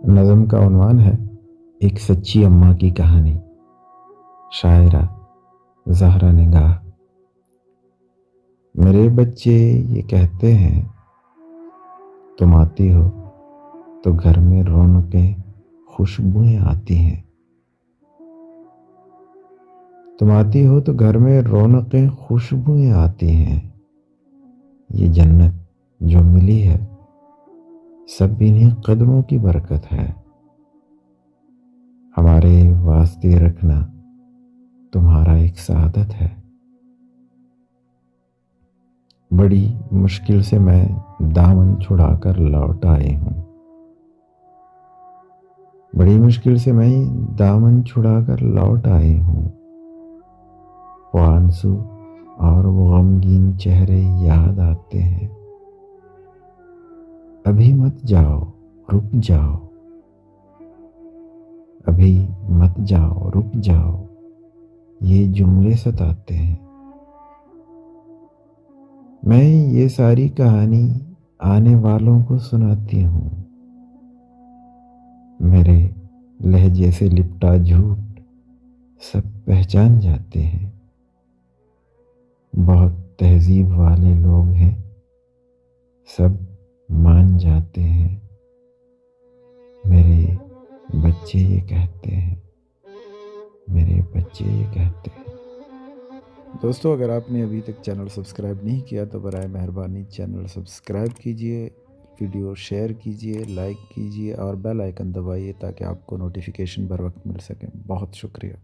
नज़म का उन्वान है एक सच्ची अम्मा की कहानी। शायरा ज़हरा निगाह। मेरे बच्चे ये कहते हैं, तुम आती हो तो घर में रौनकें खुशबुएं आती हैं। तुम आती हो तो घर में रौनकें खुशबुएं आती हैं। ये जन्नत जो मिली है सब इन्हीं कदमों की बरकत है। हमारे वास्ते रखना तुम्हारा एक सआदत है। बड़ी मुश्किल से मैं दामन छुड़ाकर लौट आई हूँ। बड़ी मुश्किल से मैं दामन छुड़ाकर लौट आई हूँ। वो आंसू और वो गमगीन चेहरे याद आते हैं। अभी मत जाओ, रुक जाओ। अभी मत जाओ, रुक जाओ, ये जुमले सताते हैं। मैं ये सारी कहानी आने वालों को सुनाती हूँ। मेरे लहजे से लिपटा झूठ सब पहचान जाते हैं। बहुत तहजीब वाले लोग हैं, सब मान जाते हैं। मेरे बच्चे ये कहते हैं, मेरे बच्चे ये कहते हैं। दोस्तों, अगर आपने अभी तक चैनल सब्सक्राइब नहीं किया तो बराए मेहरबानी चैनल सब्सक्राइब कीजिए, वीडियो शेयर कीजिए, लाइक कीजिए और बेल आइकन दबाइए ताकि आपको नोटिफिकेशन बर वक्त मिल सके। बहुत शुक्रिया।